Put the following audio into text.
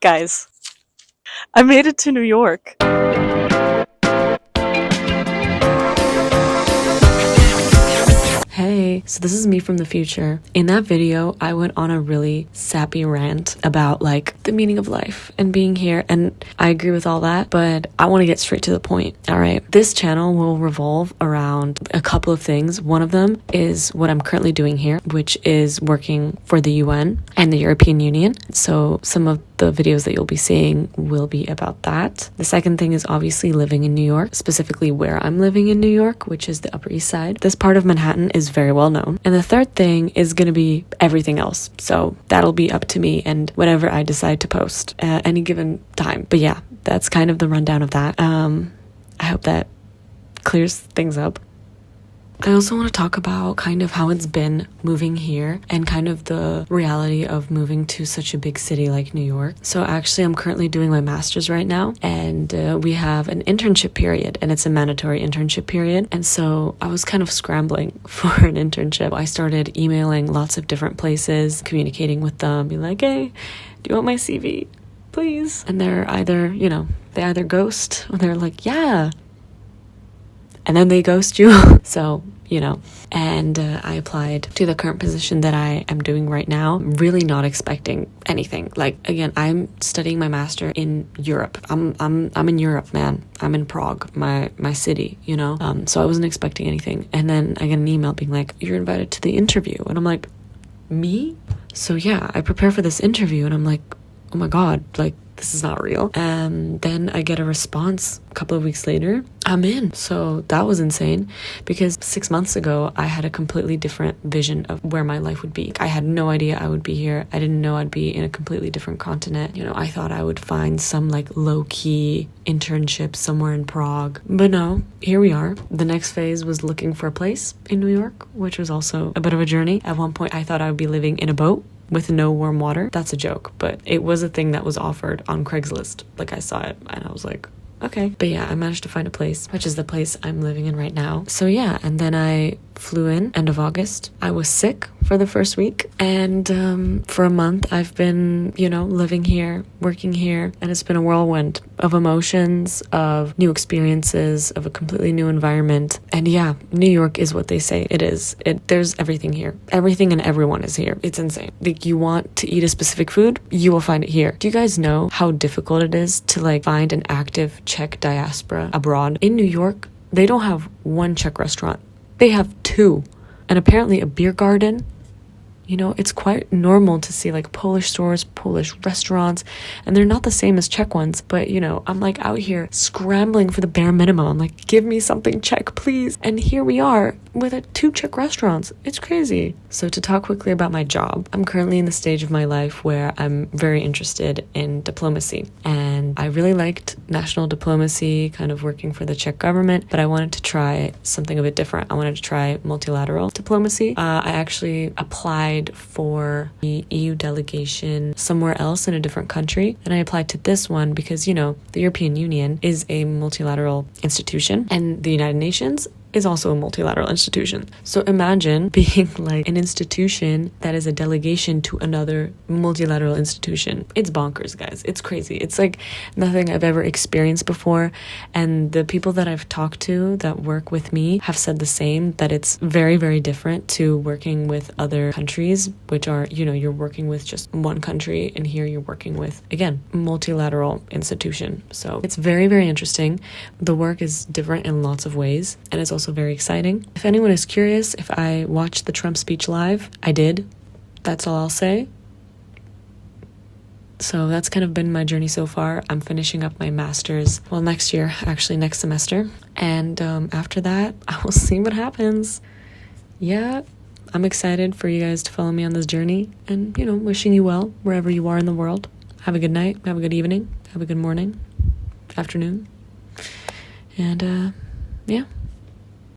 Guys, I made it to New York. Hey, so this is me from the future. In that video, I went on a really sappy rant about like the meaning of life and being here, and I agree with all that, but I want to get straight to the point. All right, this channel will revolve around a couple of things. One of them is what I'm currently doing here, which is working for the UN and the European Union. So some of the videos that you'll be seeing will be about that. The second thing is obviously living in New York, specifically where I'm living in New York, which is the Upper East Side. This part of Manhattan is very well known. And the third thing is going to be everything else. So that'll be up to me and whatever I decide to post at any given time. But yeah, that's kind of the rundown of that. I hope that clears things up. I also want to talk about kind of how it's been moving here and kind of the reality of moving to such a big city like New York. So actually, I'm currently doing my master's right now, and we have an internship period, and it's a mandatory internship period. And so I was kind of scrambling for an internship. I started emailing lots of different places, communicating with them, being like, hey, do you want my CV? Please. And they're either, they either ghost or they're like, yeah. And then they ghost you. So, and I applied to the current position that I am doing right now, really not expecting anything. Like, again, I'm studying my master in Europe. I'm in Europe, man. I'm in Prague, my city, So I wasn't expecting anything. And then I get an email being like, you're invited to the interview. And I'm like, me? So yeah, I prepare for this interview and I'm like, oh my God, like, this is not real. And then I get a response a couple of weeks later. I'm in. So that was insane because 6 months ago, I had a completely different vision of where my life would be. I had no idea I would be here. I didn't know I'd be in a completely different continent. I thought I would find some like low-key internship somewhere in Prague. But no, here we are. The next phase was looking for a place in New York, which was also a bit of a journey. At one point, I thought I would be living in a boat with no warm water. That's a joke, but it was a thing that was offered on Craigslist. Like, I saw it and I was like, okay. But yeah, I managed to find a place, which is the place I'm living in right now. So yeah, and then I flew in end of August. I was sick for the first week, and for a month I've been, living here, working here, and it's been a whirlwind of emotions, of new experiences, of a completely new environment. And yeah, New York is what they say it is. There's everything here. Everything and everyone is here. It's insane. Like, you want to eat a specific food, you will find it here. Do you guys know how difficult it is to like find an active Czech diaspora abroad? In New York, they don't have one Czech restaurant. They have two, and apparently a beer garden. It's quite normal to see like Polish stores, Polish restaurants, and they're not the same as Czech ones. But, I'm like out here scrambling for the bare minimum. I'm like, give me something Czech, please. And here we are with 2 Czech restaurants. It's crazy. So to talk quickly about my job, I'm currently in the stage of my life where I'm very interested in diplomacy. And I really liked national diplomacy, kind of working for the Czech government, but I wanted to try something a bit different. I wanted to try multilateral diplomacy. I actually applied for the EU delegation somewhere else in a different country, and I applied to this one because the European Union is a multilateral institution, and the United Nations is also a multilateral institution. So imagine being like an institution that is a delegation to another multilateral institution. It's bonkers, guys. It's crazy. It's like nothing I've ever experienced before. And the people that I've talked to that work with me have said the same, that it's very, very different to working with other countries, which are, you're working with just one country, and here you're working with, again, multilateral institution. So it's very, very interesting. The work is different in lots of ways, and it's also very exciting. If anyone is curious if I watched the Trump speech live, I did. That's all I'll say. So that's kind of been my journey so far. I'm finishing up my master's, next year, actually next semester. And after that, I will see what happens. Yeah, I'm excited for you guys to follow me on this journey, and, wishing you well wherever you are in the world. Have a good night, have a good evening, have a good morning, afternoon. And yeah.